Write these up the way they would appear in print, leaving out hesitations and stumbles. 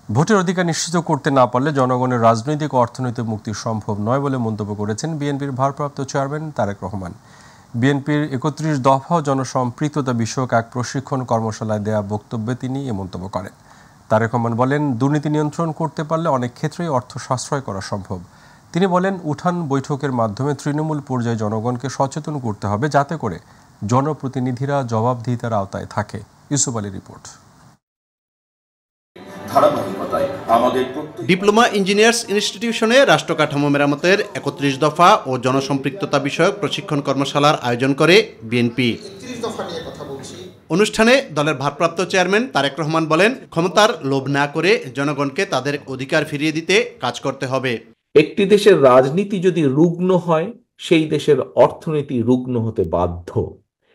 ভোটের অধিকার নিশ্চিত করতে না পারলে জনগণের রাজনৈতিক ও অর্থনৈতিক মুক্তি সম্ভব নয় বলে মন্তব্য করেছেন বিএনপির ভারপ্রাপ্ত চেয়ারম্যান তারেক রহমান। বিএনপির ৩১ দফা জনসম্পৃক্ততা বিষয়ক এক প্রশিক্ষণ কর্মশালায় দেয়া বক্তব্যে তিনি এ মন্তব্য করেন। তারেক রহমান বলেন, দুর্নীতি নিয়ন্ত্রণ করতে পারলে অনেক ক্ষেত্রেই অর্থ সাশ্রয় করা সম্ভব। তিনি বলেন, উঠান বৈঠকের মাধ্যমে তৃণমূল পর্যায়ে জনগণকে সচেতন করতে হবে, যাতে করে জনপ্রতিনিধিরা জবাবদিহিতার আওতায় থাকে। Yusuf Ali report. Diploma engineers ইনস্টিটিউশনে রাষ্ট্র কাঠামো মেরামতের ৩১ দফা ও জনসম্পৃক্ততা বিষয়ক প্রশিক্ষণ কর্মশালার আয়োজন করে বিএনপি। অনুষ্ঠানে দলের ভারপ্রাপ্ত চেয়ারম্যান তারেক রহমান বলেন, ক্ষমতার লোভ না করে জনগণকে তাদের অধিকার ফিরিয়ে দিতে কাজ করতে হবে। একটি দেশের রাজনীতি যদি রুগ্ন হয়, সেই দেশের অর্থনীতি রুগ্ন হতে বাধ্য,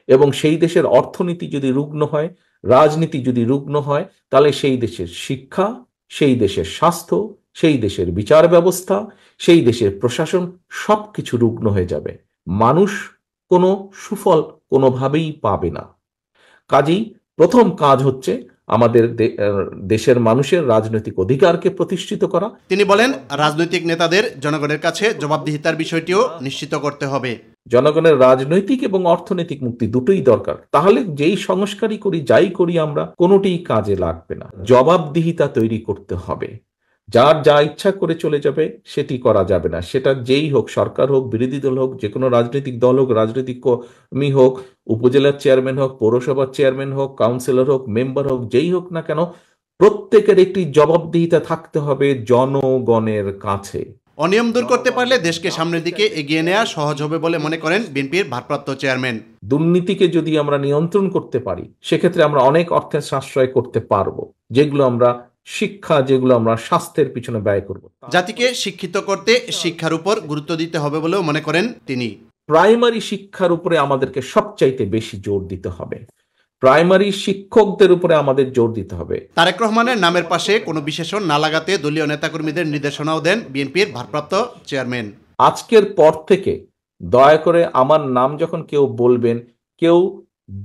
এবং সেই দেশের অর্থনীতি যদি রুগ্ন হয়, রাজনীতি যদি রুগ্ন হয়, তাহলে সেই দেশের শিক্ষা, সেই দেশের স্বাস্থ্য, সেই দেশের বিচার ব্যবস্থা, সেই দেশের প্রশাসন সবকিছু রুগ্ন হয়ে যাবে। মানুষ কোনো সুফল কোনোভাবেই পাবে না। কাজেই প্রথম কাজ হচ্ছে আমাদের দেশের মানুষের রাজনৈতিক অধিকারকে প্রতিষ্ঠিত করা। তিনি বলেন, রাজনৈতিক নেতাদের জনগণের কাছে জবাবদিহিতার বিষয়টিও নিশ্চিত করতে হবে। জনগণের রাজনৈতিক এবং অর্থনৈতিক মুক্তি দুটোই দরকার। তাহলে যেই সংস্কারই করি, যাই করি আমরা, কোনোটিই কাজে লাগবে না। জবাবদিহিতা তৈরি করতে হবে। যার যা ইচ্ছা করে চলে যাবে সেটি করা যাবে না। সেটা যেই হোক, সরকার হোক, বিরোধী দল হোক, যে কোনো রাজনৈতিক দল হোক, রাজনৈতিক কর্মী হোক, উপজেলার চেয়ারম্যান হোক, পৌরসভার চেয়ারম্যান হোক, কাউন্সিলর হোক, মেম্বার হোক, যেই হোক না কেন, প্রত্যেকের একটি জবাবদিহিতা থাকতে হবে জনগণের কাছে। অনিয়ম দূর করতে পারলে দেশকে সামনের দিকে এগিয়ে নেওয়া সহজ হবে বলে মনে করেন বিএনপির ভারপ্রাপ্ত চেয়ারম্যান। দুর্নীতিকে যদি আমরা নিয়ন্ত্রণ করতে পারি, সেক্ষেত্রে আমরা অনেক অর্থের সাশ্রয় করতে পারবো, যেগুলো আমরা শিক্ষা, যেগুলো আমরা স্বাস্থ্যের পিছনে ব্যয় করব। জাতিকে শিক্ষিত করতে শিক্ষার উপর গুরুত্ব দিতে হবে বলেও মনে করেন তিনি। প্রাইমারি শিক্ষার উপরে আমাদেরকে সবচাইতে বেশি জোর দিতে হবে। প্রাইমারি শিক্ষকদের উপরে আমাদের জোর দিতে হবে। তারেক রহমানের নামের পাশে কোনো বিশেষণ না লাগাতে দলীয় নেতাকর্মীদের নির্দেশনাও দেন বিএনপির ভারপ্রাপ্ত চেয়ারম্যান। আজকের পর থেকে দয়া করে আমার নাম যখন কেউ বলবেন, কেউ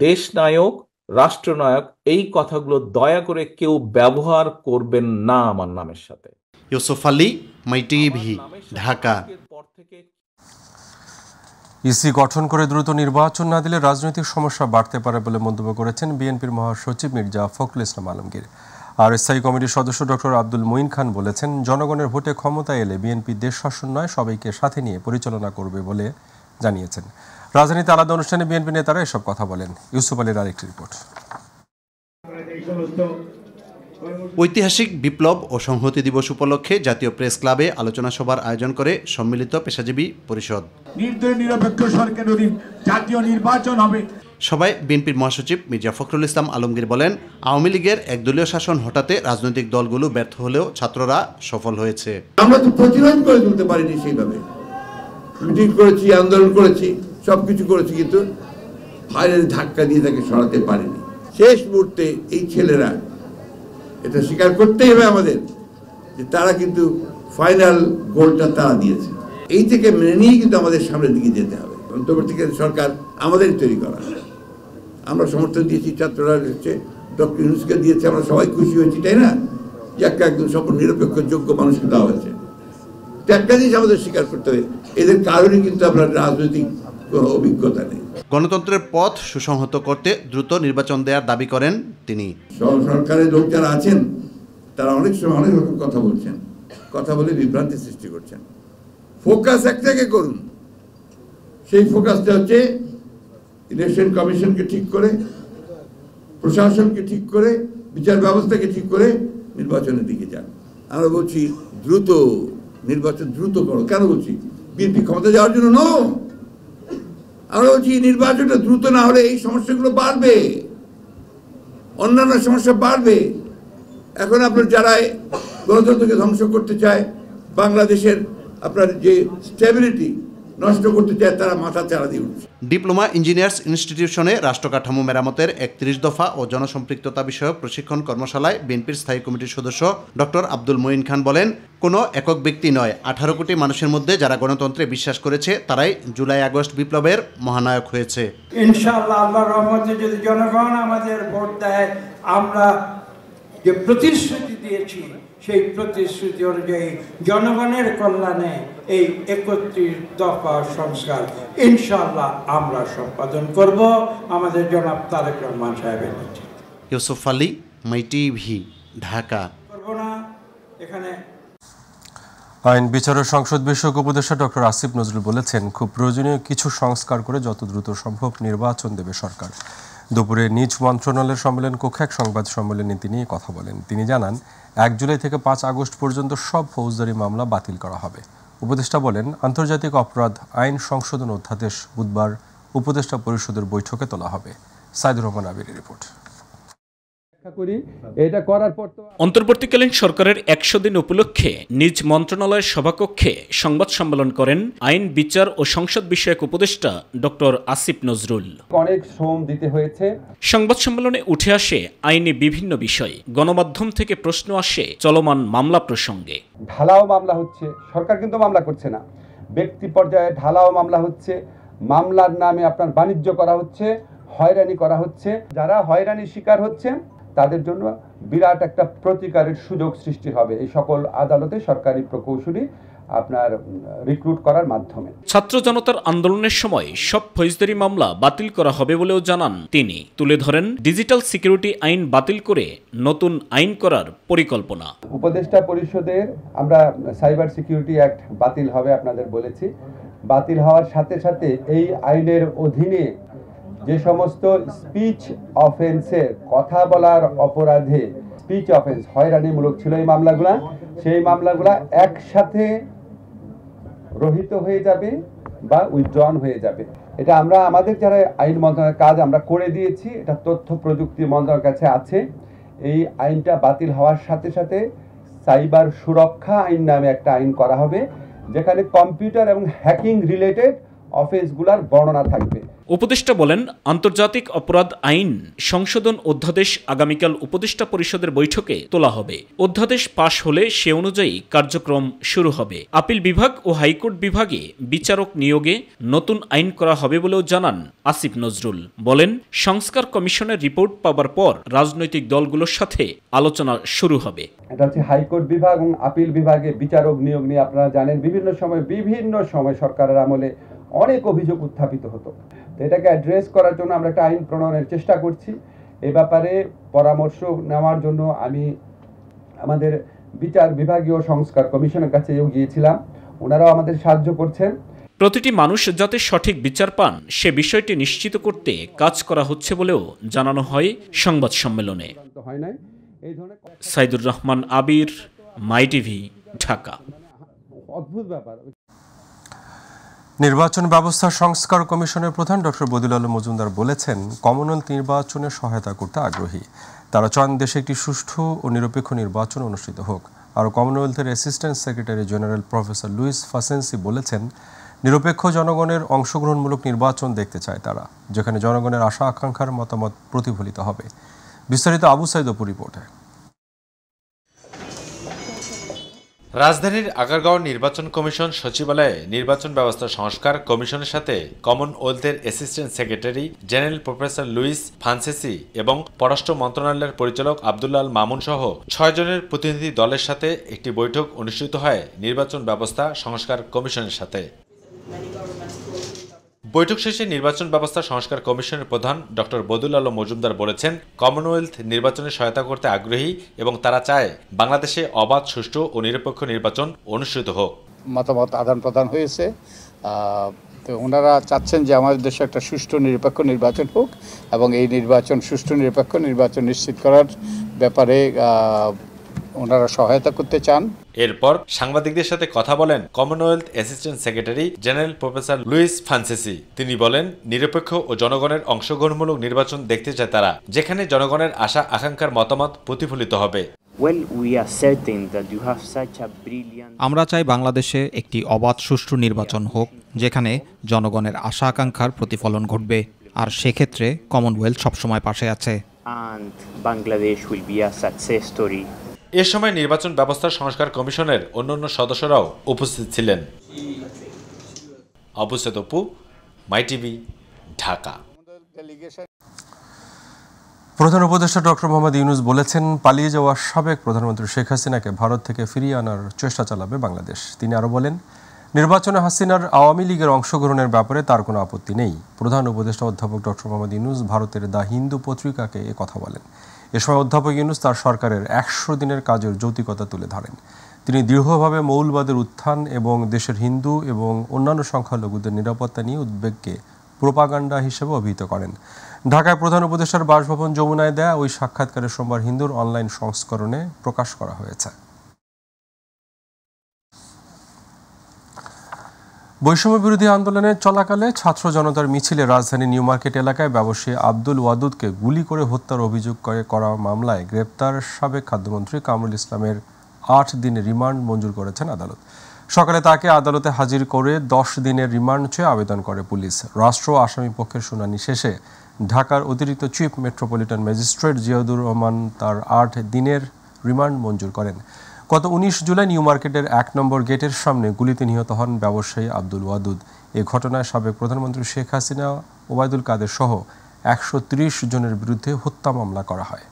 দেশনায়ক, রাষ্ট্রনায়ক, এই কথাগুলো দয়া করে কেউ ব্যবহার করবেন না আমার নামের সাথে। ইউসুফ আলী, মাই টিভি, ঢাকা। ইসি গঠন করে দ্রুত নির্বাচন না দিলে রাজনৈতিক সমস্যা বাড়তে পারে বলে মন্তব্য করেছেন বিএনপির মহাসচিব মির্জা ফখরুল ইসলাম আলমগীর। আর স্থায়ী কমিটির সদস্য ডক্টর আব্দুল মঈন খান বলেছেন, জনগণের ভোটে ক্ষমতায় এলে বিএনপি দেশ শাসন নয়, সবাইকে সাথে নিয়ে পরিচালনা করবে বলে জানিয়েছেন। রাজধানীতে আলাদা অনুষ্ঠানে বিএনপি নেতারা এসব কথা বলেন। ইউসুফ আলীর আরেকটি রিপোর্ট। ঐতিহাসিক বিপ্লব ও সংহতি দিবস উপলক্ষে জাতীয় প্রেস ক্লাবে আলোচনা সভার আয়োজন করে সম্মিলিত পেশাজীবী পরিষদ। নিরপেক্ষ সরকারের অধীন জাতীয় নির্বাচন হবে। সভায় বিএনপির মহাসচিব মির্জা ফখরুল ইসলাম আলমগীর বলেন, আওয়ামী লীগের একদলীয় শাসন হটাতে রাজনৈতিক দলগুলো ব্যর্থ হলেও ছাত্ররা সফল হয়েছে। আমরা তো প্রতিরোধ করে তুলতে পারিনি সেইভাবে। মিটিং করেছি, আন্দোলন করেছি, সবকিছু করেছি, কিন্তু ফাইলের ধাক্কা দিয়ে তাকে সরাতে পারিনি। শেষ মুহূর্তে এই ছেলেরা, এটা স্বীকার করতেই হবে আমাদের, যে তারা কিন্তু ফাইনাল গোলটা তারা দিয়েছে। এই থেকে মেনে নিয়েই কিন্তু আমাদের সামনের দিকে যেতে হবে। অন্তর্বর্তীকালীন সরকার আমাদের তৈরি করা, আমরা সমর্থন দিয়েছি, ছাত্ররা হচ্ছে ডক্টর ইউনূসকে দিয়েছে, আমরা সবাই খুশি হয়েছি, তাই না? যে একদম সম্পূর্ণ নিরপেক্ষ যোগ্য মানুষকে দেওয়া হয়েছে। একটা জিনিস আমাদের স্বীকার করতে হবে, এদের কারণে কিন্তু আমরা রাজনৈতিক অভিজ্ঞতা নেই। গণতন্ত্রের পথ সুসংহত করতে দ্রুত নির্বাচন দেওয়ার দাবি করেন তিনি। সরকারের লোক যারা আছেন তারা অনেক সময় অনেক রকম কথা বলছেন, কথা বলে বিভ্রান্তি সৃষ্টি করছেন। ফোকাস একটাকে করুন, সেই ফোকাসটা হচ্ছে ইলেকশন কমিশনকে ঠিক করে, প্রশাসনকে ঠিক করে, বিচার ব্যবস্থাকে ঠিক করে নির্বাচনের দিকে যান। আমরা বলছি দ্রুত নির্বাচন দ্রুত করো। কেন বলছি? বিএনপি ক্ষমতা যাওয়ার জন্য নয়, আমরা বলছি নির্বাচনটা দ্রুত না হলে এই সমস্যাগুলো বাড়বে, অন্যান্য সমস্যা বাড়বে। এখন আপনার যারা গণতন্ত্রকে ধ্বংস করতে চায়, বাংলাদেশের আপনার যে স্টেবিলিটি নষ্ট করতে চায়, তারা মাথা চাড়া দিয়ে উঠছে। ডিপ্লোমা ইঞ্জিনিয়ার্স ইনস্টিটিউশনে রাষ্ট্র কাঠামো মেরামতের ৩১ দফা ও জনসম্পৃক্ততা বিষয়ক প্রশিক্ষণ কর্মশালায় বিএনপির স্থায়ী কমিটির সদস্য ডক্টর আব্দুল মঈন খান বলেন, কোনো একক ব্যক্তি নয়, ১৮ কোটি মানুষের মধ্যে যারা গণতন্ত্রে বিশ্বাস করেছে তারাই জুলাই আগস্ট বিপ্লবের মহানায়ক হয়েছে। ইনশাআল্লাহ আল্লাহর রহমতে যদি জনগণ আমাদের ভোট দেয়, আমরা যে প্রতিশ্রুতি দিয়েছি সেই প্রতিশ্রুতি অনুযায়ী জনগণের কল্যাণে এই 31 দফা সংস্কার ইনশাআল্লাহ আমরা সম্পাদন করব আমাদের জনাব তারেক রহমান সাহেবের নেতৃত্বে। ইউসুফ আলী, মাই টিভি, ঢাকা। করব না এখানে। আইন বিচার ও সংসদ বিষয়ক উপদেষ্টা ডক্টর আসিফ নজরুল বলেছেন, খুব প্রয়োজনীয় কিছু সংস্কার করে যত দ্রুত সম্ভব নির্বাচন দেবে সরকার। দুপুরে নিজ মন্ত্রণালয়ের সম্মেলন কক্ষে এক সংবাদ সম্মেলনে তিনি কথা বলেন। তিনি জানান, 1 জুলাই থেকে 5 আগস্ট পর্যন্ত সব ফৌজদারি মামলা বাতিল করা হবে। উপদেষ্টা বলেন, আন্তর্জাতিক অপরাধ আইন সংশোধন অধ্যাদেশ বুধবার উপদেষ্টা পরিষদের বৈঠকে তোলা হবে। সাইদুর রহমান আবিরের রিপোর্ট। অন্তর্বর্তীকালীন সরকারের 100 দিন উপলক্ষে নিজ মন্ত্রণালয়ের সভাকক্ষে সংবাদ সম্মেলন করেন আইন বিচার ও সংসদ বিষয়ক উপদেষ্টা ডক্টর আসিফ নজরুল। অনেক শ্রম দিতে হয়েছে। সংবাদ সম্মেলনে উঠে আসে আইনি বিভিন্ন বিষয়। গণমাধ্যম থেকে প্রশ্ন আসে চলমান মামলা প্রসঙ্গে। ঢালাও মামলা হচ্ছে, সরকার কিন্তু মামলা করছে না, ব্যক্তি পর্যায়ে ঢালাও মামলা হচ্ছে, মামলার নামে আপনার বাণিজ্য করা হচ্ছে, হয়রানি করা হচ্ছে। যারা হয়রানির শিকার হচ্ছে তাদের জন্য বিরাট একটা প্রতিকারের সুযোগ সৃষ্টি হবে এই সকল আদালতে সরকারি প্রকৌশলী আপনার রিক্রুট করার মাধ্যমে। ছাত্র জনতার আন্দোলনের সময় সব ফৌজদারি মামলা বাতিল করা হবে বলেও জানান তিনি। তুলে ধরেন ডিজিটাল সিকিউরিটি আইন বাতিল করে নতুন আইন করার পরিকল্পনা। উপদেষ্টা পরিষদের আমরা সাইবার সিকিউরিটি অ্যাক্ট বাতিল হবে আপনাদের বলেছি। বাতিল হওয়ার সাথে সাথে এই আইনের অধীনে যে সমস্ত স্পিচ অফেন্সের, কথা বলার অপরাধে স্পিচ অফেন্স হয়রানিমূলক ছিল এই মামলাগুলা, সেই মামলাগুলা একসাথে রহিত হয়ে যাবে বা উইথড্রন হয়ে যাবে। এটা আমরা আমাদের যারা আইন মন্ত্রণালয়ের কাজ আমরা করে দিয়েছি, এটা তথ্য প্রযুক্তি মন্ত্রণালয়ের কাছে আছে। এই আইনটা বাতিল হওয়ার সাথে সাথে সাইবার সুরক্ষা আইন নামে একটা আইন করা হবে, যেখানে কম্পিউটার এবং হ্যাকিং রিলেটেড অফেন্সগুলোর বর্ণনা থাকবে। উপদেষ্টা বলেন, আন্তর্জাতিক অপরাধ আইন সংশোধন অধ্যাদেশ আগামীকাল উপদেষ্টা পরিষদের বৈঠকে তোলা হবে। অধ্যাদেশ পাশ হলে সে অনুযায়ী কার্যক্রম শুরু হবে। আপিল বিভাগ ও হাইকোর্ট বিভাগে বিচারক নিয়োগে নতুন আইন করা হবে বলেও জানান আসিফ নজরুল। বলেন, সংস্কার কমিশনের রিপোর্ট পাওয়ার পর রাজনৈতিক দলগুলোর সাথে আলোচনা শুরু হবে। এটা হচ্ছে হাইকোর্ট বিভাগ এবং আপিল বিভাগে বিচারক নিয়োগ নিয়ে আপনারা জানেন বিভিন্ন সময় সরকারের আমলে অনেক অভিযোগ উত্থাপিত হতো। এটাকে অ্যাড্রেস করার জন্য আমরা একটা আইন প্রণয়নের চেষ্টা করছি। এ ব্যাপারে পরামর্শ নেওয়ার জন্য আমি আমাদের বিচার বিভাগীয় সংস্কার কমিশনের কাছে গিয়েছিলাম, ওনারাও আমাদের সাহায্য করছেন। প্রতিটি মানুষ যাতে সঠিক বিচার পান সে বিষয়টি নিশ্চিত করতে কাজ করা হচ্ছে বলেও জানানো হয় সংবাদ সম্মেলনে। সাইদুর রহমান আবির, মাই টিভি, ঢাকা। অদ্ভুত ব্যাপার। নির্বাচন ব্যবস্থা সংস্কার কমিশনের প্রধান ডক্টর বদিউল আলম মজুমদার বলেছেন, কমনওয়েলথ নির্বাচনে সহায়তা করতে আগ্রহী। তারা চান দেশে একটি সুষ্ঠু ও নিরপেক্ষ নির্বাচন অনুষ্ঠিত হোক। আর কমনওয়েলথের assistant secretary general professor Luis Franceschi বলেছেন, নিরপেক্ষ জনগণের অংশগ্রহণমূলক নির্বাচন দেখতে চায় তারা, যেখানে জনগণের আশা আকাঙ্ক্ষার মতামত প্রতিফলিত হবে। বিস্তারিত আবু সাইদ অপু রিপোর্টে। রাজধানীর আগারগাঁও নির্বাচন কমিশন সচিবালয়ে নির্বাচন ব্যবস্থা সংস্কার কমিশনের সাথে কমনওয়েলথের assistant secretary general professor Luis Franceschi এবং পররাষ্ট্র মন্ত্রণালয়ের পরিচালক আব্দুল্লাহ আল মামুন সহ 6 জনের প্রতিনিধি দলের সাথে একটি বৈঠক অনুষ্ঠিত হয় নির্বাচন ব্যবস্থা সংস্কার কমিশনের সাথে। বৈঠক শেষে নির্বাচন ব্যবস্থা সংস্কার কমিশনের প্রধান ডক্টর বদিউল আলম মজুমদার বলেছেন, কমনওয়েলথ নির্বাচনে সহায়তা করতে আগ্রহী এবং তারা চায় বাংলাদেশে অবাধ, সুষ্ঠু ও নিরপেক্ষ নির্বাচন অনুষ্ঠিত হোক। মতামত আদান প্রদান হয়েছে। তো ওনারা চাচ্ছেন যে আমাদের দেশে একটা সুষ্ঠু নিরপেক্ষ নির্বাচন হোক এবং এই নির্বাচন সুষ্ঠু নিরপেক্ষ নির্বাচন নিশ্চিত করার ব্যাপারে ওনারা সহায়তা করতে চান। এরপর সাংবাদিকদের সাথে কথা বলেন Commonwealth assistant secretary general professor Luis Franceschi. তিনি বলেন, নিরপেক্ষ ও জনগণের অংশগ্রহণমূলক নির্বাচন দেখতে চায় তারা, যেখানে জনগণের আশা আকাঙ্ক্ষার মতামত প্রতিফলিত হবে। আমরা চাই বাংলাদেশে একটি অবাধ, সুষ্ঠু নির্বাচন হোক, যেখানে জনগণের আশা আকাঙ্ক্ষার প্রতিফলন ঘটবে। আর সেক্ষেত্রে কমনওয়েলথ সবসময় পাশে আছে। এ সময় নির্বাচন ব্যবস্থা সংস্কার কমিশনের অন্যান্য সদস্যরাও উপস্থিত ছিলেন। আবু সাইদ অপু, মাই টিভি, ঢাকা। প্রধান উপদেষ্টা ডক্টর মোহাম্মদ ইউনূস বলেছেন, পালিয়ে যাওয়া সাবেক প্রধানমন্ত্রী শেখ হাসিনাকে ভারত থেকে ফিরিয়ে আনার চেষ্টা চালাবে বাংলাদেশ। তিনি আরও বলেন, নির্বাচনে হাসিনার আওয়ামী লীগের অংশগ্রহণের ব্যাপারে তার কোনো আপত্তি নেই। প্রধান উপদেষ্টা অধ্যাপক ডক্টর মোহাম্মদ ইউনূস ভারতের দ্য হিন্দু পত্রিকাকে কথা বলেন। এ সময় অধ্যাপক ইউনূস তার সরকারের 100 দিনের কাজের যৌক্তিকতা তুলে ধরেন। তিনি দৃঢ়ভাবে মৌলবাদের উত্থান এবং দেশের হিন্দু এবং অন্যান্য সংখ্যালঘুদের নিরাপত্তা নিয়ে উদ্বেগকে প্রোপাগান্ডা হিসেবে অভিহিত করেন। ঢাকায় প্রধান উপদেষ্টার বাসভবন যমুনায় দেয়া ওই সাক্ষাৎকারে সোমবার হিন্দুর অনলাইন সংস্করণে প্রকাশ করা হয়েছে। বৈষম্য বিরোধী আন্দোলনে চলাকালে ছাত্র জনতার মিছিলে রাজধানী নিউ মার্কেট এলাকায় ব্যবসায়ী আব্দুল ওয়াদুদকে গুলি করে হত্যার অভিযোগ করা মামলায় গ্রেপ্তার সাবেক খাদ্যমন্ত্রী কামরুল ইসলামের 8 দিনের রিমান্ড মঞ্জুর করেছেন আদালত। সকালে তাকে আদালতে হাজির করে 10 দিনের রিমান্ড চেয়ে আবেদন করে পুলিশ। রাষ্ট্র আসামি পক্ষের শুনানি শেষে ঢাকার অতিরিক্ত চিফ মেট্রোপলিটন ম্যাজিস্ট্রেট জিয়াউদুর রহমান তার 8 দিনের রিমান্ড মঞ্জুর করেন। গত 19 জুলাই নিউ মার্কেটের 1 নম্বর গেটের সামনে গুলিতে নিহত হন ব্যবসায়ী আব্দুল ওয়াদুদ। এ ঘটনায় সাবেক প্রধানমন্ত্রী শেখ হাসিনা, ওবায়দুল কাদের সহ 130 জনের বিরুদ্ধে হত্যা মামলা করা হয়।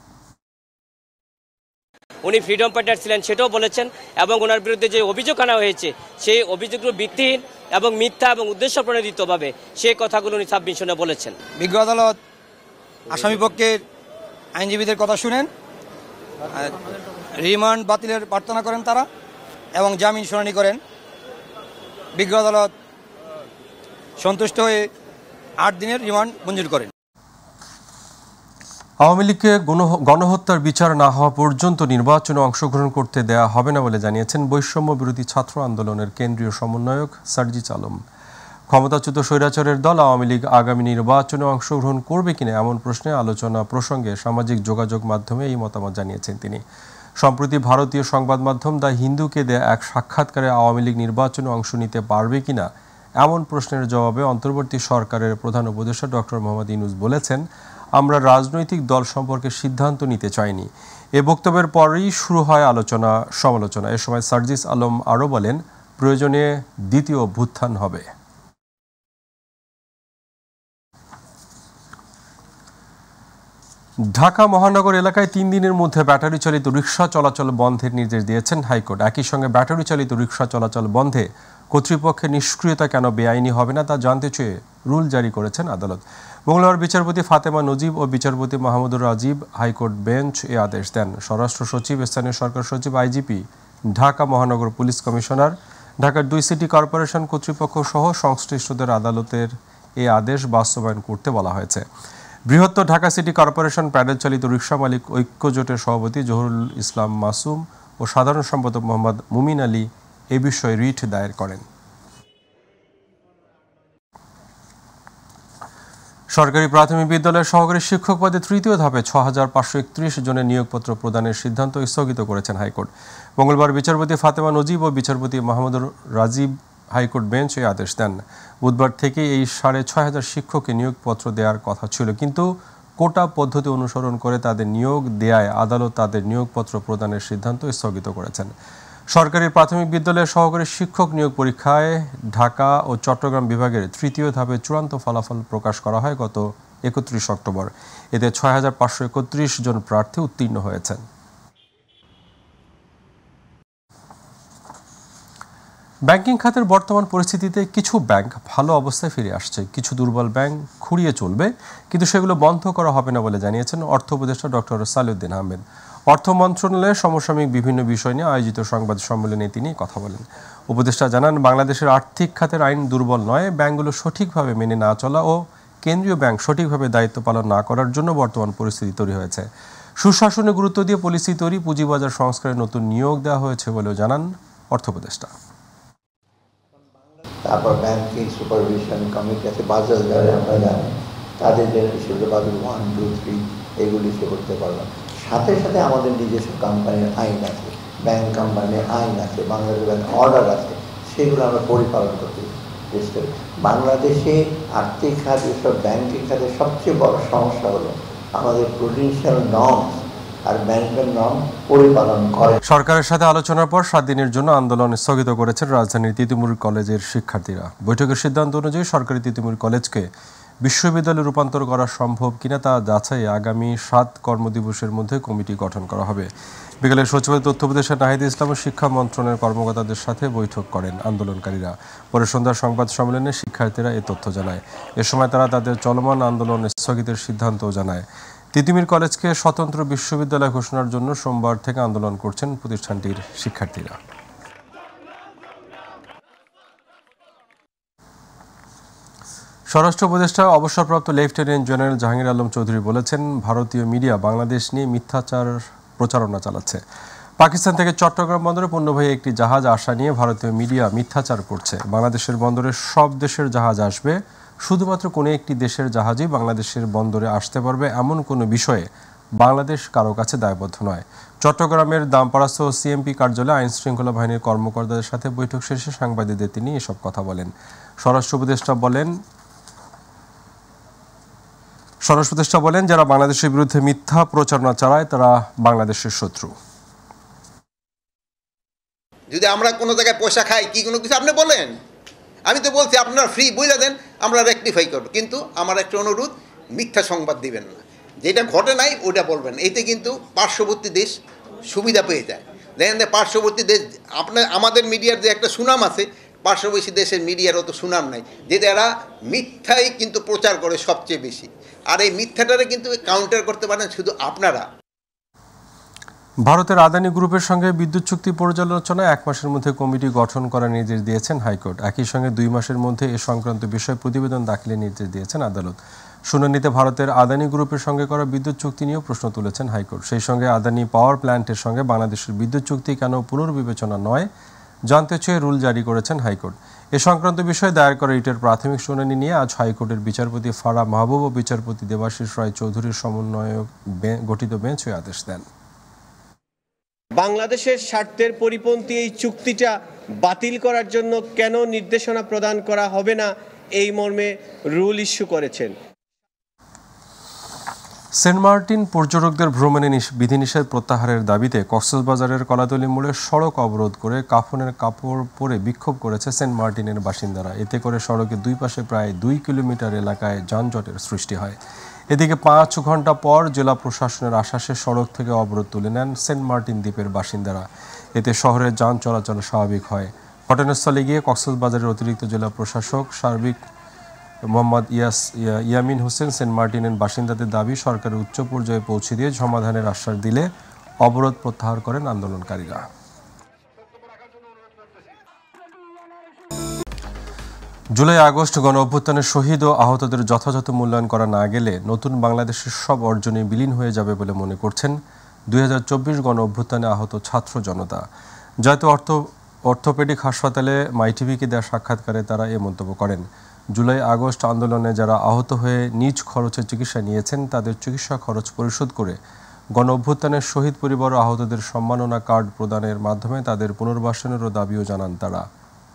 উনি ফ্রিডম ফাইটার ছিলেন সেটাও বলেছেন এবং ওনার বিরুদ্ধে যে অভিযোগ আনা হয়েছে সেই অভিযোগগুলো ভিত্তিহীন এবং মিথ্যা এবং উদ্দেশ্য প্রণোদিতভাবে সেই কথাগুলো উনি সাবমিশনে বলেছেন। বিজ্ঞ আদালত আসামি পক্ষের আইনজীবীদের কথা শুনেন, রিমান্ড বাতিলের প্রার্থনা করেন তারা এবং জামিন শুনানি করেন। বিজ্ঞ আদালত সন্তুষ্ট হয়ে 8 দিনের রিমান্ড মঞ্জুর করেন। আওয়ামী লীগকে গণহত্যার বিচার না হওয়া পর্যন্ত নির্বাচনে অংশগ্রহণ করতে দেয়া হবে না বলে জানিয়েছেন বৈষম্য বিরোধী ছাত্র আন্দোলনের কেন্দ্রীয় সমন্বয়ক সার্জিস আলম। ক্ষমতাচ্যুত স্বৈরাচারের দল আওয়ামী লীগ আগামী নির্বাচনে অংশগ্রহণ করবে কিনা এমন প্রশ্নে আলোচনা প্রসঙ্গে সামাজিক যোগাযোগ মাধ্যমে এই মতামত জানিয়েছেন তিনি। সম্প্রতি ভারতীয় সংবাদ মাধ্যম দ্য হিন্দুকে দেয়া এক সাক্ষাৎকারে আওয়ামী লীগ নির্বাচনে অংশ নিতে পারবে কিনা এমন প্রশ্নের জবাবে অন্তর্বর্তী সরকারের প্রধান উপদেষ্টা ডক্টর মোহাম্মদ ইউনূস বলেছেন, আমরা রাজনৈতিক দল সম্পর্কে সিদ্ধান্ত নিতে চাইনি। এ বক্তব্যের পরেই শুরু হয় আলোচনা সমালোচনা। এ সময় সার্জিস আলম আরও বলেন, প্রয়োজনে দ্বিতীয় অভ্যুত্থান হবে। ঢাকা মহানগর এলাকায় 3 দিনের মধ্যে ব্যাটারি চালিত রিকশা চলাচল বন্ধের নির্দেশ দিয়েছেন হাইকোর্ট। একই সঙ্গে ব্যাটারি চালিত রিকশা চলাচল বন্ধে কর্তৃপক্ষের নিষ্ক্রিয়তা কেন বেআইনি হবে না তা জানতে চেয়ে রুল জারি করেছেন আদালত। মঙ্গলবার বিচারপতি ফাতেমা নজিব ও বিচারপতি মাহমুদুর রাজীব হাইকোর্ট বেঞ্চ এ আদেশ দেন। স্বরাষ্ট্র সচিব, স্থানীয় সরকার সচিব, আইজিপি, ঢাকা মহানগর পুলিশ কমিশনার, ঢাকার 2 সিটি কর্পোরেশন কর্তৃপক্ষ সহ সংশ্লিষ্টদের আদালতের এই আদেশ বাস্তবায়ন করতে বলা হয়েছে। বৃহত্তর ঢাকা সিটি কর্পোরেশন প্যাডেল চালিত রিকশা মালিক ঐক্য জোটের সভাপতি জহুরুল ইসলাম মাসুম ও সাধারণ সম্পাদক মোহাম্মদ মুমিন আলী এ বিষয়ে রিট দায়ের করেন। সরকারি প্রাথমিক বিদ্যালয়ের সহকারী শিক্ষক পদে তৃতীয় ধাপে 6531 জনের নিয়োগপত্র প্রদানের সিদ্ধান্ত স্থগিত করেছেন হাইকোর্ট। মঙ্গলবার বিচারপতি ফাতেমা নজিব ও বিচারপতি মাহমুদুর রাজীব হাইকোর্ট বেঞ্চ এই আদেশ দেন। বুধবার থেকে এই 6500 শিক্ষককে নিয়োগপত্র দেওয়ার কথা ছিল, কিন্তু কোটা পদ্ধতি অনুসরণ করে তাদের নিয়োগ দেয়ায় আদালত তাদের নিয়োগপত্র প্রদানের সিদ্ধান্ত স্থগিত করেছেন। সরকারি প্রাথমিক বিদ্যালয়ের সহকারী শিক্ষক নিয়োগ পরীক্ষায় ঢাকা ও চট্টগ্রাম বিভাগের তৃতীয় ধাপে চূড়ান্ত ফলাফল প্রকাশ করা হয় গত 31 অক্টোবর। এতে 6531 জন প্রার্থী উত্তীর্ণ হয়েছেন। ব্যাংকিং খাতের বর্তমান পরিস্থিতিতে কিছু ব্যাংক ভালো অবস্থায় ফিরে আসছে, কিছু দুর্বল ব্যাংক খুঁড়িয়ে চলবে, কিন্তু সেগুলো বন্ধ করা হবে না বলে জানিয়েছেন অর্থ উপদেষ্টা ডক্টর সালেউদ্দিন আহমেদ। অর্থ মন্ত্রণালয়ের সমসাময়িক বিভিন্ন বিষয় নিয়ে আয়োজিত সংবাদ সম্মেলনে তিনি কথা বলেন। উপদেষ্টা জানান, বাংলাদেশের আর্থিক খাতের আইন দুর্বল নয়, ব্যাংকগুলো সঠিকভাবে মেনে না চলা ও কেন্দ্রীয় ব্যাংক সঠিকভাবে দায়িত্ব পালন না করার জন্য বর্তমান পরিস্থিতি তৈরি হয়েছে। সুশাসনে গুরুত্ব দিয়ে পলিসি তৈরি, পুঁজিবাজার সংস্কারে নতুন নিয়োগ দেওয়া হয়েছে বলেও জানান অর্থ উপদেষ্টা। তারপর ব্যাংকিং সুপারভিশন কমিটি আছে, বাজার যারা আমরা জানি তাদের জন্য বাজার 1, 2, 3 এগুলি সে করতে পারলাম। সাথে সাথে আমাদের নিজস্ব কোম্পানির আইন আছে, ব্যাংক কোম্পানির আইন আছে, বাংলাদেশ ব্যাংক অর্ডার আছে, সেগুলো আমরা পরিপালন করতে চেষ্টা করি। বাংলাদেশে আর্থিক খাত এসব ব্যাংকিং খাতের সবচেয়ে বড় সমস্যা হলো আমাদের প্রুডেন্সিয়াল নর্মস আর ব্যাংকের নর্ম পরিপালন করে। সরকারের সাথে আলোচনার পর 7 দিনের জন্য আন্দোলন স্থগিত করেছেন রাজধানীর তিতুমীর কলেজের শিক্ষার্থীরা। বৈঠকের সিদ্ধান্ত অনুযায়ী সরকারি তিতুমীর কলেজকে বিশ্ববিদ্যালয়ে রূপান্তর করা সম্ভব কিনা তা যাচাই আগামী 7 কর্মদিবসের মধ্যে কমিটি গঠন করা হবে। বিকেলে সচিবালয় তথ্য উপদেষ্টা নাহিদ ইসলাম ও শিক্ষা মন্ত্রণালয়ের কর্মকর্তাদের সাথে বৈঠক করেন আন্দোলনকারীরা। পরে সন্ধ্যার সংবাদ সম্মেলনে শিক্ষার্থীরা এ তথ্য জানায়। এ সময় তারা তাদের চলমান আন্দোলন স্থগিতের সিদ্ধান্তও জানায়। তিতুমির কলেজকে স্বতন্ত্র বিশ্ববিদ্যালয় ঘোষণার জন্য সোমবার থেকে আন্দোলন করছেন প্রতিষ্ঠানটির শিক্ষার্থীরা। স্বরাষ্ট্র উপদেষ্টা অবসরপ্রাপ্ত লেফটেন্যান্ট জেনারেল জাহাঙ্গীর আলম চৌধুরী বলেছেন, ভারতীয় মিডিয়া বাংলাদেশ নিয়ে মিথ্যাচার প্রচারণা চালাচ্ছে। পাকিস্তান থেকে চট্টগ্রাম বন্দরে পণ্যবাহী একটি জাহাজ আসা নিয়ে ভারতীয় মিডিয়া মিথ্যাচার করছে। বাংলাদেশের বন্দরে সব দেশের জাহাজ আসবে, শুধুমাত্র কোনো একটি দেশের জাহাজই বাংলাদেশের বন্দরে আসতে পারবে এমন কোনো বিষয়ে বাংলাদেশ কারো কাছে দায়বদ্ধ নয়। চট্টগ্রামের দামপাড়াস্থ সিএমপি কার্যালয়ে আইন শৃঙ্খলা বাহিনীর কর্মকর্তাদের সাথে বৈঠক শেষে সাংবাদিকদের তিনি এসব কথা বলেন। স্বরাষ্ট্র উপদেষ্টা বলেন, যারা বাংলাদেশের বিরুদ্ধে মিথ্যা প্রচারণা চালায় তারা বাংলাদেশের শত্রু। যদি আমরা কোনো জায়গায় পয়সা খাই কি কোনো কিছু আপনি বলেন, আমি তো বলছি আপনারা ফ্রি বলে দেন, আমরা রেকটিফাই করব। কিন্তু আমার একটা অনুরোধ, মিথ্যা সংবাদ দিবেন না, যেটা ঘটে নাই ওটা বলবেন। এতে কিন্তু পার্শ্ববর্তী দেশ সুবিধা পেয়ে যায়। দেখেন যে পার্শ্ববর্তী দেশ, আমাদের মিডিয়ার যে একটা সুনাম আছে, পার্শ্ববর্তী দেশের মিডিয়ার অত সুনাম নাই, যে তারা মিথ্যাই কিন্তু প্রচার করে সবচেয়ে বেশি। আর এই মিথ্যাটারে কিন্তু কাউন্টার করতে পারেন শুধু আপনারা। ভারতের আদানি গ্রুপের সঙ্গে বিদ্যুৎ চুক্তি পর্যালোচনায় 1 মাসের মধ্যে কমিটি গঠন করার নির্দেশ দিয়েছেন হাইকোর্ট। একই সঙ্গে 2 মাসের মধ্যে এ সংক্রান্ত বিষয়ে প্রতিবেদন দাখিলের নির্দেশ দিয়েছেন আদালত। শুনানিতে ভারতের আদানি গ্রুপের সঙ্গে করা বিদ্যুৎ চুক্তি নিয়েও প্রশ্ন তুলেছেন হাইকোর্ট। সেই সঙ্গে আদানি পাওয়ার প্ল্যান্টের সঙ্গে বাংলাদেশের বিদ্যুৎ চুক্তি কেন পুনর্বিবেচনা নয় জানতে চেয়ে রুল জারি করেছেন হাইকোর্ট। এ সংক্রান্ত বিষয়ে দায়ের করা রিটের প্রাথমিক শুনানি নিয়ে আজ হাইকোর্টের বিচারপতি ফারা মাহবুব ও বিচারপতি দেবাশিস রায় চৌধুরীর সমন্বয়ে গঠিত বেঞ্চ ওই আদেশ দেন। বাংলাদেশের স্বার্থের পরিপন্থী এই চুক্তিটা বাতিল করার জন্য কেন নির্দেশনা প্রদান করা হবে না, এই মর্মে রুল ইস্যু করেছেন। সেন্ট মার্টিন পর্যটকদের ভ্রমণে বিধিনিষেধ প্রত্যাহারের দাবিতে কক্সবাজারের কলাতলী মোড়ে সড়ক অবরোধ করে কাফনের কাপড় পরে বিক্ষোভ করেছে সেন্ট মার্টিনের বাসিন্দারা। এতে করে সড়কের 2 পাশে প্রায় 2 কিলোমিটার এলাকায় যানজটের সৃষ্টি হয়। এদিকে 5 ঘন্টা পর জেলা প্রশাসনের আশ্বাসে সড়ক থেকে অবরোধ তুলে নেন সেন্ট মার্টিন দ্বীপের বাসিন্দারা। এতে শহরের যান চলাচল স্বাভাবিক হয়। ঘটনাস্থলে গিয়ে কক্সবাজারের অতিরিক্ত জেলা প্রশাসক সার্বিক মোহাম্মদ ইয়ামিন হোসেন সেন্ট মার্টিনের বাসিন্দাদের দাবি সরকারের উচ্চ পর্যায়ে পৌঁছে দিয়ে সমাধানের আশ্বাস দিলে অবরোধ প্রত্যাহার করেন আন্দোলনকারীরা। জুলাই আগস্ট গণ অভ্যুত্থানের শহীদ ও আহতদের যথাযথ মূল্যায়ন করা না গেলে নতুন বাংলাদেশের সব অর্জনে বিলীন হয়ে যাবে বলে মনে করছেন 2024 গণ অভ্যুত্থানে আহত ছাত্র জনতা। জাতীয় অর্থোপেডিক হাসপাতালে মাইটিভিকে দেওয়া সাক্ষাৎকারে তারা এ মন্তব্য করেন। জুলাই আগস্ট আন্দোলনে যারা আহত হয়ে নিজ খরচে চিকিৎসা নিয়েছেন তাদের চিকিৎসা খরচ পরিশোধ করে গণ অভ্যুত্থানের শহীদ পরিবার ও আহতদের সম্মাননা কার্ড প্রদানের মাধ্যমে তাদের পুনর্বাসনেরও দাবিও জানান তারা।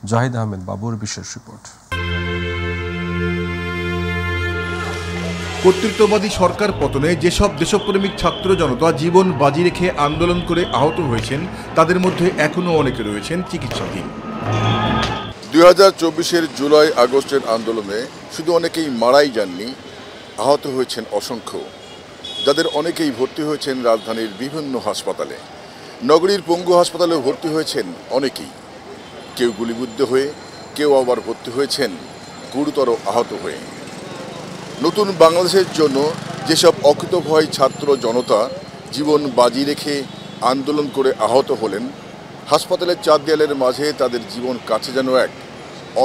জাহিদ আহমেদ বাবুর বিশেষ রিপোর্ট। কর্তৃত্ববাদী সরকার পতনে যেসব দেশপ্রেমিক ছাত্র জনতা জীবন বাজি রেখে আন্দোলন করে আহত হয়েছেন তাদের মধ্যে এখনো অনেকে রয়েছেন চিকিৎসাধীন। 2024-এর জুলাই আগস্টের আন্দোলনে শুধু অনেকেই মারাই যাননি, আহত হয়েছেন অসংখ্য, যাদের অনেকেই ভর্তি হয়েছেন রাজধানীর বিভিন্ন হাসপাতালে। নগরীর পঙ্গু হাসপাতালেও ভর্তি হয়েছেন অনেকেই, কেউ গুলিবিদ্ধ হয়ে, কেউ আবার ভর্তি হয়েছেন গুরুতর আহত হয়ে। নতুন বাংলাদেশের জন্য যেসব অকুতভয় ছাত্র জনতা জীবন বাজি রেখে আন্দোলন করে আহত হলেন, হাসপাতালের 4 দেয়ালের মাঝে তাদের জীবন কাছে যেন এক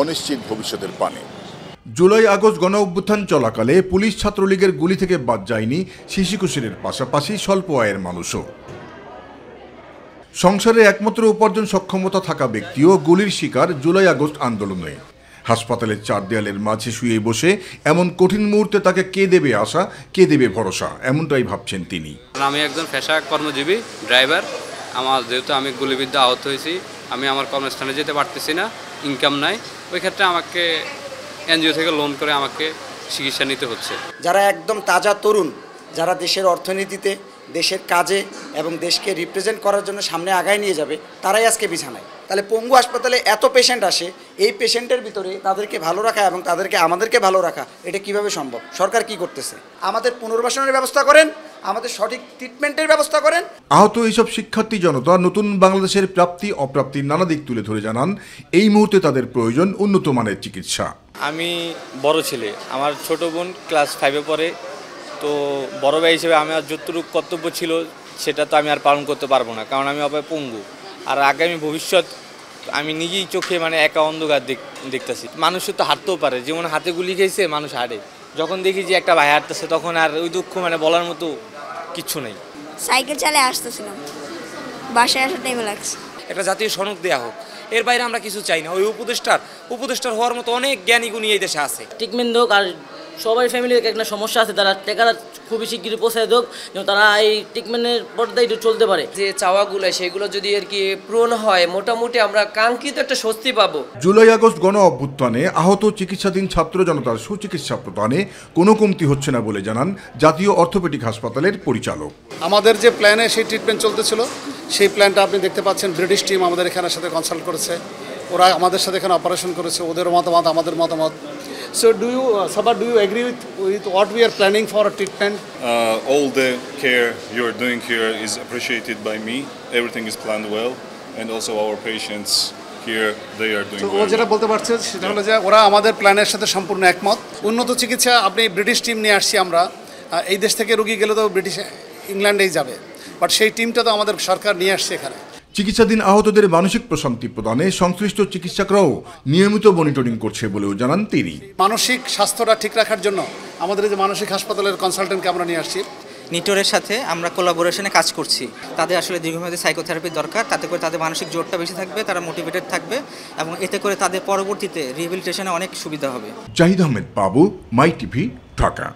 অনিশ্চিত ভবিষ্যতের পানে। জুলাই আগস্ট গণ অভ্যুত্থান চলাকালে পুলিশ ছাত্রলীগের গুলি থেকে বাদ যায়নি শিশু কিশোরের পাশাপাশি স্বল্প আয়ের মানুষও। সংসারে একমাত্র উপার্জন সক্ষমতা থাকা ব্যক্তিও গুলির শিকার জুলাই আগস্ট আন্দোলনে। হাসপাতালের 4 দেয়ালের মাঝে শুয়ে বসে এমন কঠিন মুহূর্তে তাকে কে দেবে আশা, কে দেবে ভরসা, এমনটাই ভাবছেন তিনি। আমি একজন পেশা কর্মজীবী ড্রাইভার। যেহেতু আমি গুলিবিদ্ধ আহত হয়েছি, আমি আমার কর্মস্থানে যেতে পারতেছি না, ইনকাম নাই। ওই ক্ষেত্রে আমাকে এনজিও থেকে লোন করে আমাকে চিকিৎসা নিতে হচ্ছে। যারা একদম তাজা তরুণ, যারা দেশের অর্থনীতিতে দেশের কাজে এবং দেশকে রিপ্রেজেন্ট করার জন্য সামনে আগায় নিয়ে যাবে, তারাই আজকে বিছানায়। তাহলে পঙ্গু হাসপাতালে এত পেশেন্ট আসে, এই পেশেন্টের ভিতরে তাদেরকে ভালো রাখা এবং আমাদেরকে ভালো রাখা, এটা কিভাবে সম্ভব? সরকার কি করতেছে? আমাদের পুনর্বাসনের ব্যবস্থা করেন, আমাদের সঠিক ট্রিটমেন্টের ব্যবস্থা করেন। আহত এইসব শিক্ষার্থী জনতা নতুন বাংলাদেশের প্রাপ্তি অপ্রাপ্তির নানা দিক তুলে ধরে জানান এই মুহূর্তে তাদের প্রয়োজন উন্নত মানের চিকিৎসা। আমি বড় ছেলে, আমার ছোট বোন ক্লাস 5-এ পড়ে। তো বড় ভাই হিসেবে আমার যতটুকু কর্তব্য ছিল সেটা তো আমি আর পালন করতে পারবো না, কারণ আমি অপায় পঙ্গু। আর আগামী ভবিষ্যৎ আমি নিজেই চোখে একা অন্ধকার দেখতেছি। মানুষের তো হাঁটতেও পারে, যেমন হাতে গুলি খেয়েছে মানুষ হাঁটে। যখন দেখি যে একটা ভাই হাঁটতেছে তখন আর ওই দুঃখ বলার মতো কিচ্ছু নেই। সাইকেল চালিয়ে আসতেছিলাম, বাসায় আসার টাইমে লাগছে। একটা জাতীয় সনদ দেওয়া হোক, এর বাইরে আমরা কিছু চাই না। ওই উপদেষ্টার হওয়ার মতো অনেক জ্ঞানী গুণী এই দেশে আছে। ট্রিটমেন্ট হোক, আর সবাই ফ্যামিলির একটা সমস্যা আছে, তারা টাকাটা খুবই শিগগিরই পৌঁছায় হোক, যেন তারা এই ট্রিটমেন্টের পর্দায় একটু চলতে পারে। যে চাওয়াগুলো সেগুলো যদি আর কি পূরণ হয়, মোটামুটি আমরা কাঙ্ক্ষিত একটা স্বস্তি পাবো। জুলাই আগস্ট গণ অভ্যুত্থানে আহত চিকিৎসাধীন ছাত্র জনতার সুচিকিৎসা প্রদানে কোনো কমতি হচ্ছে না বলে জানান জাতীয় অর্থোপেডিক হাসপাতালের পরিচালক। আমাদের যে প্ল্যানে সেই ট্রিটমেন্ট চলতেছিল, সেই প্ল্যানটা আপনি দেখতে পাচ্ছেন, ব্রিটিশ টিম আমাদের এখানে সাথে কনসাল্ট করেছে, ওরা আমাদের সাথে এখানে অপারেশন করেছে, ওদের মতামত আমাদের মতামত। So do you agree with what we are planning for a treatment? All the care you are doing here is appreciated by me. Everything is planned well, and also our patients here, they are doing well. ও যেটা বলতে পারছে সেটা হলো যে ওরা আমাদের প্ল্যানের সাথে সম্পূর্ণ একমত। উন্নত চিকিৎসা আপনি ব্রিটিশ টিম নিয়ে আসছি আমরা, এই দেশ থেকে রোগী গেলে তো ইংল্যান্ডেই যাবে, বাট সেই টিমটা তো আমাদের সরকার নিয়ে আসছে এখানে। চিকিৎসাধীন আহতদের মানসিক প্রশান্তি প্রদানে সংশ্লিষ্ট চিকিৎসকরাও নিয়মিত মনিটরিং করছে বলেও জানান তিনি। মানসিক স্বাস্থ্যটা ঠিক রাখার জন্য আমাদের যে মানসিক হাসপাতালের কনসালটেন্টকে আমরা নিয়ে আসছি। নিটোরের সাথে আমরা কোলাবোরেশনে কাজ করছি। তাদের আসলে দীর্ঘমেয়াদী সাইকোথেরাপির দরকার, তাতে করে তাদের মানসিক জোরটা বেশি থাকবে, তারা মোটিভেটেড থাকবে এবং এতে করে তাদের পরবর্তীতে রিহ্যাবিলিটেশনে অনেক সুবিধা হবে। জাহিদ আহমেদ বাবু, মাই টিভি, ঢাকা।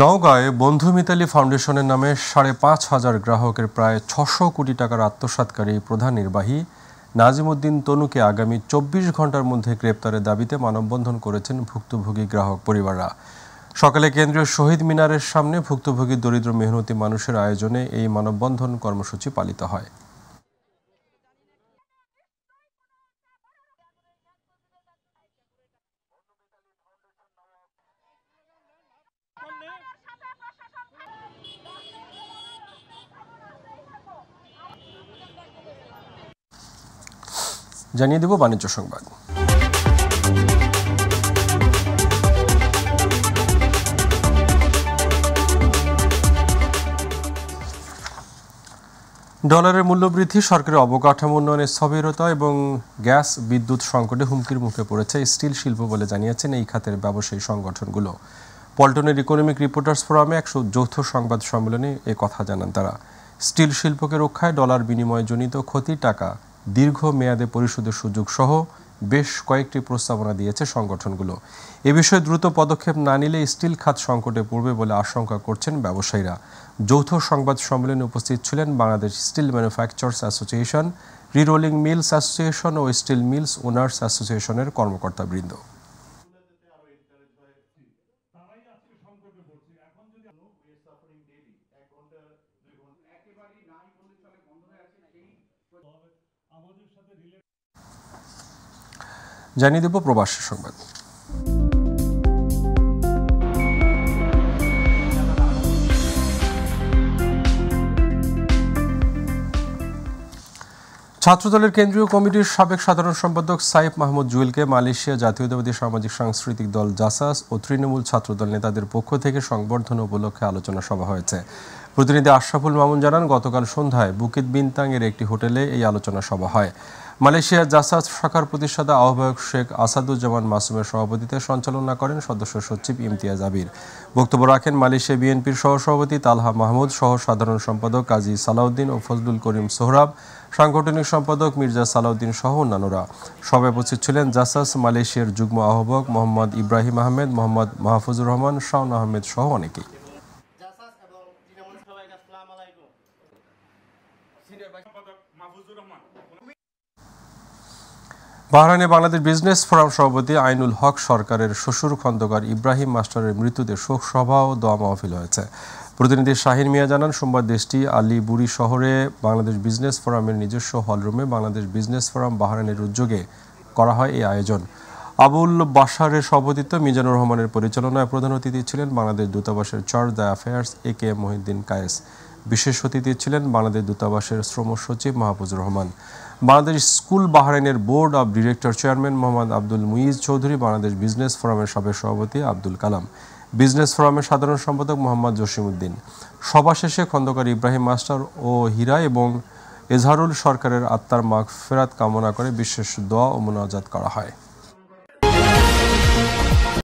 নওগাঁয় বন্ধু মিতালি ফাউন্ডেশনের নামে 5,500 গ্রাহকের প্রায় 600 কোটি টাকার আত্মসাৎকারী প্রধান নির্বাহী নাজিমউদ্দিন তনুকে আগামী 24 ঘন্টার মধ্যে গ্রেপ্তারের দাবিতে মানববন্ধন করেছেন ভুক্তভোগী গ্রাহক পরিবাররা। সকালে কেন্দ্রীয় শহীদ মিনারের সামনে ভুক্তভোগী দরিদ্র মেহনতি মানুষের আয়োজনে এই মানববন্ধন কর্মসূচি পালিত হয়। জানিয়ে দেব বাণিজ্য সংবাদ। ডলারের মূল্যবৃদ্ধি, সরকারের অবকাঠামো উন্নয়নের স্থবিরতা এবং গ্যাস বিদ্যুৎ সংকটে হুমকির মুখে পড়েছে স্টিল শিল্প বলে জানিয়েছেন এই খাতের ব্যবসায়ী সংগঠনগুলো। পল্টনের ইকোনমিক রিপোর্টার্স ফোরামে এক যৌথ সংবাদ সম্মেলনে এ কথা জানান তারা। স্টিল শিল্পকে রক্ষায় ডলার বিনিময়জনিত ক্ষতির টাকা দীর্ঘ মেয়াদে পরিশোধের সুযোগ সহ বেশ কয়েকটি প্রস্তাবনা দিয়েছে সংগঠনগুলো। এ বিষয়ে দ্রুত পদক্ষেপ না নিলে স্টিল খাত সংকটে পড়বে বলে আশঙ্কা করছেন ব্যবসায়ীরা। যৌথ সংবাদ সম্মেলনে উপস্থিত ছিলেন Bangladesh steel manufacturers association, rerolling mills association ও স্টিল মিলস ওনার্স অ্যাসোসিয়েশনের কর্মকর্তাবৃন্দ। জানিয়ে দেব প্রবাসী সংবাদ। ছাত্রদলের কেন্দ্রীয় কমিটির সাবেক সাধারণ সম্পাদক সাইফ মাহমুদ জুয়েলকে মালয়েশিয়া জাতীয়তাবাদী সামাজিক সাংস্কৃতিক দল জাসাস ও তৃণমূল ছাত্রদল নেতাদের পক্ষ থেকে সংবর্ধনা উপলক্ষে আলোচনা সভা হয়েছে। প্রতিনিধি আশরাফুল মামুন জানান, গতকাল সন্ধ্যায় বুকিত বিনতাং এর একটি হোটেলে এই আলোচনা সভা হয়। মালয়েশিয়ার জাসাস শাখার প্রতিষ্ঠাতা আহ্বায়ক শেখ আসাদুজ্জামান মাসুমের সভাপতিত্বে সঞ্চালনা করেন সদস্য সচিব ইমতিয়াজ আবির। বক্তব্য রাখেন মালয়েশিয়া বিএনপির সহসভাপতি তালহা মাহমুদ সহ সাধারণ সম্পাদক কাজী সালাউদ্দিন ও ফজলুল করিম সোহরাব, সাংগঠনিক সম্পাদক মির্জা সালাউদ্দিন সহ অন্যান্যরা। সভায় উপস্থিত ছিলেন জাসাস মালয়েশিয়ার যুগ্ম আহ্বায়ক মোহাম্মদ ইব্রাহিম আহমেদ, মোহাম্মদ মাহফুজুর রহমান, শাওন আহমেদ সহ অনেকেই। বাহরাইনে বাংলাদেশ বিজনেস ফোরাম সভাপতি আইনুল হক সরকারের শ্বশুর খন্দকার ইব্রাহিম মাস্টারের মৃত্যুতে শোক সভা ও দোয়া মাহফিল হয়েছে। প্রতিনিধি শাহিন মিয়া জানান, সোমবার দেশটি আলীবুড়ি শহরে বাংলাদেশ বিজনেস ফোরামের নিজস্ব হলরুমে বাংলাদেশ বিজনেস ফোরাম বাহরাইনের উদ্যোগে করা হয় এই আয়োজন। আবুল বাশারের সভাপতিত্বে, মিজানুর রহমানের পরিচালনায় প্রধান অতিথি ছিলেন বাংলাদেশ দূতাবাসের charge d'affaires AK Mohiuddin Kayes. বিশেষ অতিথি ছিলেন বাংলাদেশ দূতাবাসের শ্রম সচিব মাহফুজুর রহমান। বাংলাদেশ স্কুল বাহরাইনের board of director chairman Mohammad Abdul Muiz Chowdhury, Bangladesh business ফোরামের সাবেক সভাপতি আব্দুল কালাম, বিজনেস ফোরামের সাধারণ সম্পাদক মোহাম্মদ জসিমউদ্দিন। সভা শেষে খন্দকার ইব্রাহিম মাস্টার ও হীরা এবং এজহারুল সরকারের আত্মার মাগফিরাত কামনা করে বিশেষ দোয়া ও মুনাজাত করা হয়।